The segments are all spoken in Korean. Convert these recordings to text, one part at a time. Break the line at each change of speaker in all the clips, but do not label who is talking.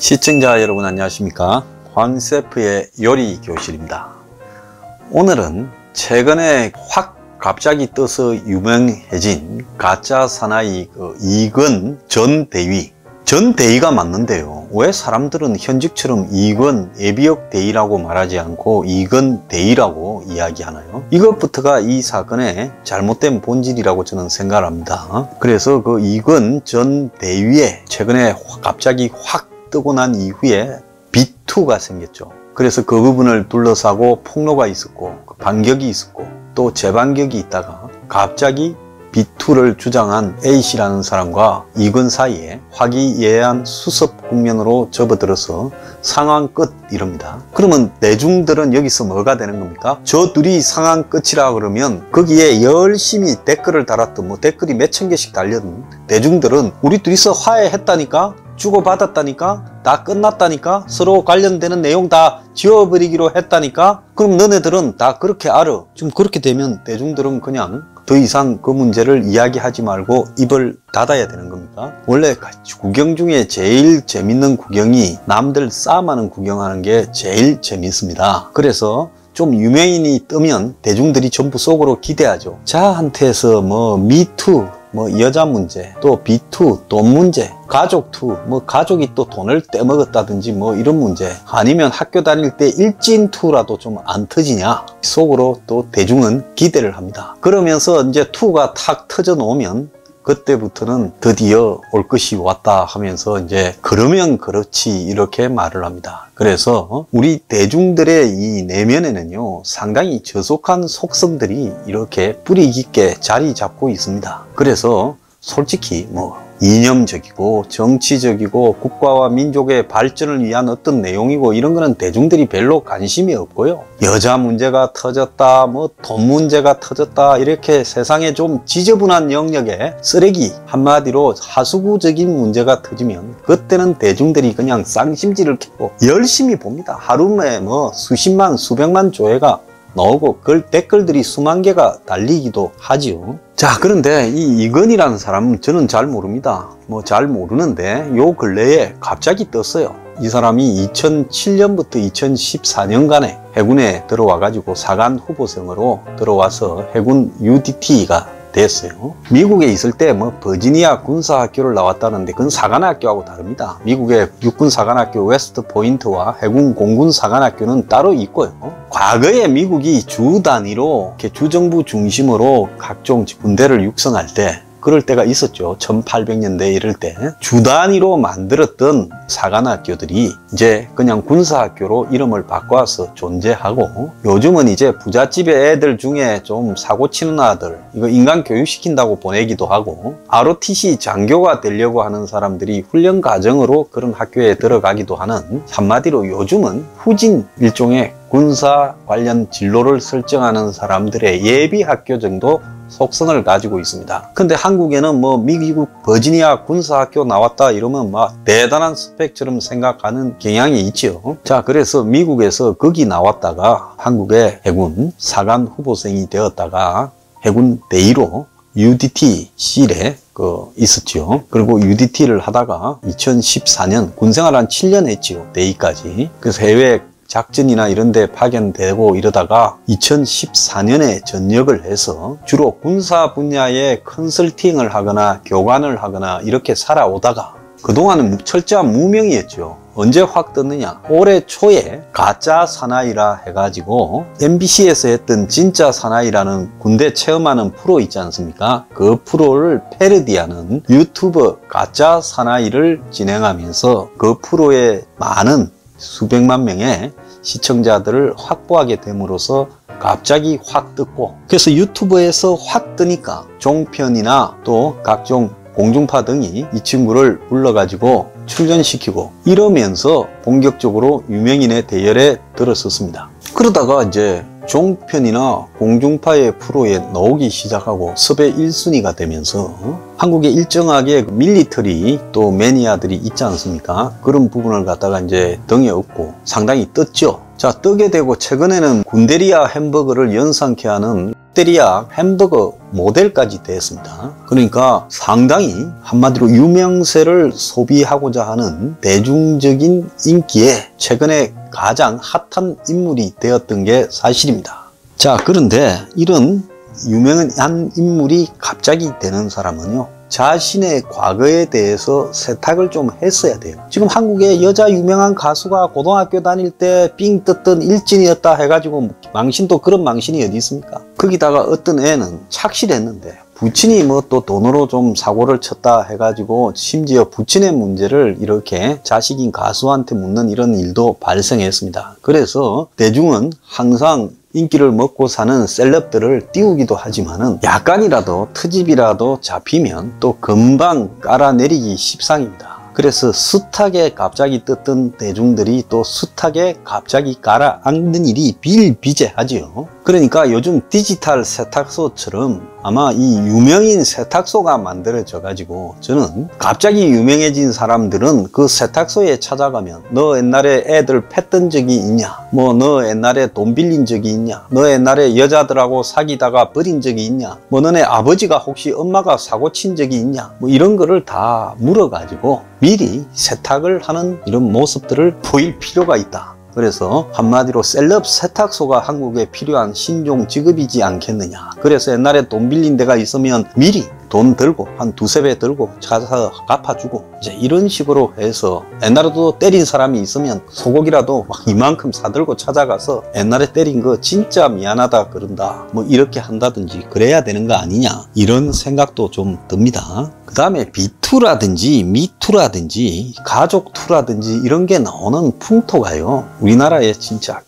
시청자 여러분 안녕하십니까? 황셰프의 요리 교실입니다. 오늘은 최근에 확 갑자기 떠서 유명해진 가짜 사나이 이건 전 대위. 전 대위가 맞는데요. 왜 사람들은 현직처럼 이건 예비역 대위라고 말하지 않고 이건 대위라고 이야기하나요? 이것부터가 이 사건의 잘못된 본질이라고 저는 생각을 합니다. 그래서 그 이건 전 대위에 최근에 갑자기 확 뜨고 난 이후에 B2가 생겼죠. 그래서 그 부분을 둘러싸고 폭로가 있었고 반격이 있었고 또 재반격이 있다가 갑자기 B2를 주장한 A씨라는 사람과 이건 사이에 화기애애한 수습 국면으로 접어들어서 상황 끝 이럽니다. 그러면 대중들은 여기서 뭐가 되는 겁니까? 저 둘이 상황 끝이라 그러면 거기에 열심히 댓글을 달았던 댓글이 몇천 개씩 달렸던 대중들은 우리 둘이서 화해했다니까, 주고받았다니까, 다 끝났다니까, 서로 관련되는 내용 다 지워버리기로 했다니까. 그럼 너네들은 다 그렇게 알아. 좀 그렇게 되면 대중들은 그냥 더 이상 그 문제를 이야기하지 말고 입을 닫아야 되는 겁니까? 원래 구경 중에 제일 재밌는 구경이 남들 싸움하는 구경하는 게 제일 재밌습니다. 그래서 좀 유명인이 뜨면 대중들이 전부 속으로 기대하죠. 자한테서 미투, 여자 문제, 또 B2, 돈 문제, 가족2, 가족이 또 돈을 떼먹었다든지 이런 문제, 아니면 학교 다닐 때 일진2라도 좀 안 터지냐, 속으로 또 대중은 기대를 합니다. 그러면서 이제 2가 탁 터져 놓으면 그때부터는 드디어 올 것이 왔다 하면서 이제 그러면 그렇지 이렇게 말을 합니다. 그래서 우리 대중들의 이 내면에는요 상당히 저속한 속성들이 이렇게 뿌리 깊게 자리 잡고 있습니다. 그래서 솔직히 이념적이고 정치적이고 국가와 민족의 발전을 위한 어떤 내용이고 이런 거는 대중들이 별로 관심이 없고요. 여자 문제가 터졌다, 돈 문제가 터졌다, 이렇게 세상에 좀 지저분한 영역에 쓰레기, 한마디로 하수구적인 문제가 터지면 그때는 대중들이 그냥 쌍심지를 켜고 열심히 봅니다. 하루에 수십만, 수백만 조회가 나오고 그 댓글들이 수만 개가 달리기도 하지요. 자, 그런데 이 이건이라는 사람은 저는 잘 모릅니다. 잘 모르는데 요 근래에 갑자기 떴어요. 이 사람이 2007년부터 2014년간에 해군에 들어와 가지고 사관 후보생으로 들어와서 해군 UDT가 됐어요. 미국에 있을 때 버지니아 군사학교를 나왔다는데 그건 사관학교하고 다릅니다. 미국의 육군사관학교 웨스트 포인트와 해군 공군사관학교는 따로 있고요. 과거에 미국이 주 단위로 이렇게 주정부 중심으로 각종 군대를 육성할 때 그럴 때가 있었죠. 1800년대 이럴 때 주 단위로 만들었던 사관학교들이 이제 그냥 군사학교로 이름을 바꿔서 존재하고, 요즘은 이제 부잣집의 애들 중에 좀 사고 치는 아들, 이거 인간 교육시킨다고 보내기도 하고 ROTC 장교가 되려고 하는 사람들이 훈련 과정으로 그런 학교에 들어가기도 하는, 한마디로 요즘은 후진 일종의 군사 관련 진로를 설정하는 사람들의 예비 학교 정도 속성을 가지고 있습니다. 근데 한국에는 미국 버지니아 군사학교 나왔다 이러면 대단한 스펙처럼 생각하는 경향이 있죠. 자, 그래서 미국에서 거기 나왔다가 한국의 해군 사관 후보생이 되었다가 해군 대위로 UDT실에 있었죠. 그리고 UDT를 하다가 2014년 군생활 한 7년 했지요. 대위까지. 그래서 해외 작전이나 이런 데 파견되고 이러다가 2014년에 전역을 해서 주로 군사 분야의 컨설팅을 하거나 교관을 하거나 이렇게 살아오다가 그동안은 철저한 무명이었죠. 언제 확 떴느냐, 올해 초에 가짜 사나이라 해가지고 MBC에서 했던 진짜 사나이라는 군대 체험하는 프로 있지 않습니까? 그 프로를 패러디하는 유튜버 가짜 사나이를 진행하면서 그 프로에 많은 수백만 명의 시청자들을 확보하게 됨으로써 갑자기 확 떴고, 그래서 유튜브에서 확 뜨니까 종편이나 또 각종 공중파 등이 이 친구를 불러가지고 출연시키고 이러면서 본격적으로 유명인의 대열에 들어섰습니다. 그러다가 이제 종편이나 공중파의 프로에 나오기 시작하고 섭외 1순위가 되면서 한국에 일정하게 밀리터리 또 매니아들이 있지 않습니까? 그런 부분을 갖다가 이제 등에 업고 상당히 떴죠. 자, 뜨게 되고 최근에는 군대리아 햄버거를 연상케 하는 롯데리아 햄버거 모델까지 됐습니다. 그러니까 상당히 한마디로 유명세를 소비하고자 하는 대중적인 인기에 최근에 가장 핫한 인물이 되었던 게 사실입니다. 자, 그런데 이런 유명한 인물이 갑자기 되는 사람은요, 자신의 과거에 대해서 세탁을 좀 했어야 돼요. 지금 한국에 여자 유명한 가수가 고등학교 다닐 때 삥 뜯던 일진이었다 해가지고 망신도 그런 망신이 어디 있습니까? 거기다가 어떤 애는 착실했는데 부친이 뭐 또 돈으로 좀 사고를 쳤다 해가지고 심지어 부친의 문제를 이렇게 자식인 가수한테 묻는 이런 일도 발생했습니다. 그래서 대중은 항상 인기를 먹고 사는 셀럽들을 띄우기도 하지만은 약간이라도 트집이라도 잡히면 또 금방 깔아내리기 십상입니다. 그래서 숱하게 갑자기 떴던 대중들이 또 숱하게 갑자기 가라앉는 일이 비일비재하지요. 그러니까 요즘 디지털 세탁소처럼 아마 이 유명인 세탁소가 만들어져 가지고, 저는 갑자기 유명해진 사람들은 그 세탁소에 찾아가면 너 옛날에 애들 팼던 적이 있냐, 뭐 너 옛날에 돈 빌린 적이 있냐, 너 옛날에 여자들하고 사귀다가 버린 적이 있냐, 뭐 너네 아버지가 혹시 엄마가 사고 친 적이 있냐, 뭐 이런 거를 다 물어 가지고 미리 세탁을 하는 이런 모습들을 보일 필요가 있다. 그래서 한마디로 셀럽 세탁소가 한국에 필요한 신종 직업이지 않겠느냐. 그래서 옛날에 돈 빌린 데가 있으면 미리 돈 들고 한 두세 배 들고 찾아서 갚아주고, 이제 이런 식으로 해서 옛날에도 때린 사람이 있으면 소고기라도 막 이만큼 사들고 찾아가서 옛날에 때린 거 진짜 미안하다 그런다, 뭐 이렇게 한다든지 그래야 되는 거 아니냐, 이런 생각도 좀 듭니다. 그 다음에 비투라든지 미투라든지 가족투라든지 이런 게 나오는 풍토가요, 우리나라에 진짜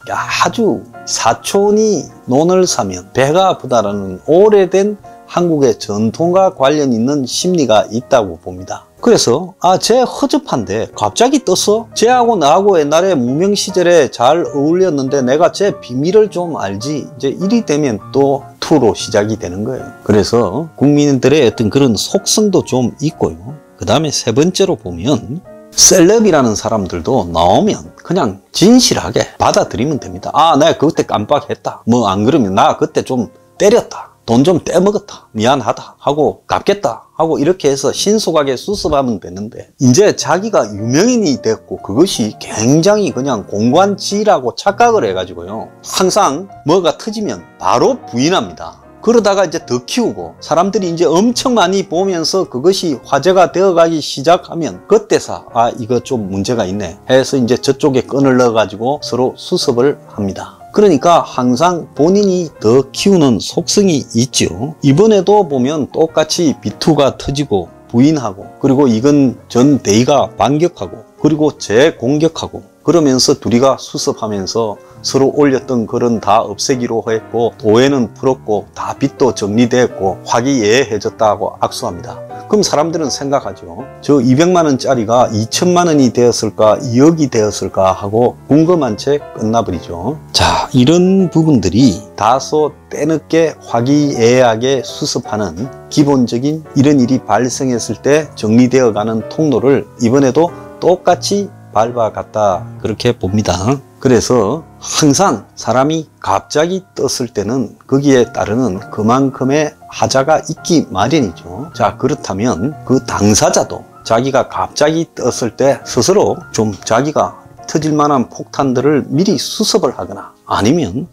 아주 사촌이 논을 사면 배가 아프다라는 오래된 한국의 전통과 관련 있는 심리가 있다고 봅니다. 그래서 쟤 허접한데 갑자기 떴어? 쟤하고 나하고 옛날에 무명 시절에 잘 어울렸는데 내가 쟤 비밀을 좀 알지, 이제 이리 되면 또 투로 시작이 되는 거예요. 그래서 국민들의 어떤 그런 속성도 좀 있고요. 그 다음에 세 번째로 보면 셀럽이라는 사람들도 나오면 그냥 진실하게 받아들이면 됩니다. 내가 그때 깜빡했다, 뭐 안 그러면 나 그때 좀 때렸다, 돈 좀 떼먹었다, 미안하다 하고 갚겠다 하고 이렇게 해서 신속하게 수습하면 되는데, 이제 자기가 유명인이 됐고 그것이 굉장히 그냥 공관지라고 착각을 해가지고요, 항상 뭐가 터지면 바로 부인합니다. 그러다가 이제 더 키우고 사람들이 이제 엄청 많이 보면서 그것이 화제가 되어가기 시작하면 그때서 이거 좀 문제가 있네 해서 이제 저쪽에 끈을 넣어가지고 서로 수습을 합니다. 그러니까 항상 본인이 더 키우는 속성이 있죠. 이번에도 보면 똑같이 비투가 터지고 부인하고, 그리고 이건 전 대의가 반격하고, 그리고 재공격하고, 그러면서 둘이가 수습하면서 서로 올렸던 글은 다 없애기로 했고, 오해는 풀었고, 다 빚도 정리됐고, 화기애애해졌다고 악수합니다. 그럼 사람들은 생각하죠. 저 200만 원짜리가 2천만 원이 되었을까, 2억이 되었을까 하고 궁금한 채 끝나버리죠. 자, 이런 부분들이 다소 때늦게 화기애애하게 수습하는 기본적인 이런 일이 발생했을 때 정리되어 가는 통로를 이번에도 똑같이 밟아갔다, 그렇게 봅니다. 그래서 항상 사람이 갑자기 떴을 때는 거기에 따르는 그만큼의 하자가 있기 마련이죠. 자, 그렇다면 그 당사자도 자기가 갑자기 떴을 때 스스로 좀 자기가 터질 만한 폭탄들을 미리 수습을 하거나 아니면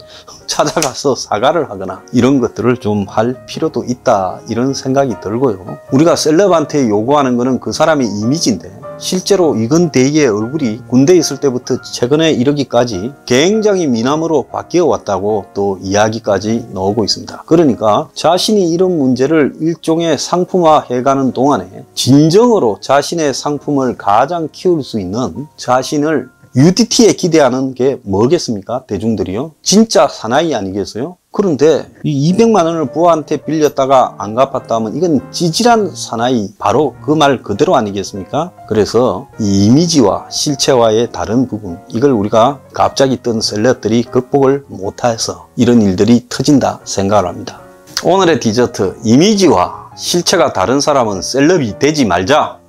찾아가서 사과를 하거나 이런 것들을 좀 할 필요도 있다, 이런 생각이 들고요. 우리가 셀럽한테 요구하는 거는 그 사람의 이미지인데, 실제로 이건 대의의 얼굴이 군대에 있을 때부터 최근에 이르기까지 굉장히 미남으로 바뀌어 왔다고 또 이야기까지 나오고 있습니다. 그러니까 자신이 이런 문제를 일종의 상품화 해가는 동안에 진정으로 자신의 상품을 가장 키울 수 있는 자신을 UDT에 기대하는 게 뭐겠습니까? 대중들이요. 진짜 사나이 아니겠어요? 그런데 이 200만 원을 부하한테 빌렸다가 안 갚았다 하면 이건 찌질한 사나이, 바로 그 말 그대로 아니겠습니까? 그래서 이 이미지와 실체와의 다른 부분, 이걸 우리가 갑자기 뜬 셀럽들이 극복을 못해서 이런 일들이 터진다 생각을 합니다. 오늘의 디저트, 이미지와 실체가 다른 사람은 셀럽이 되지 말자.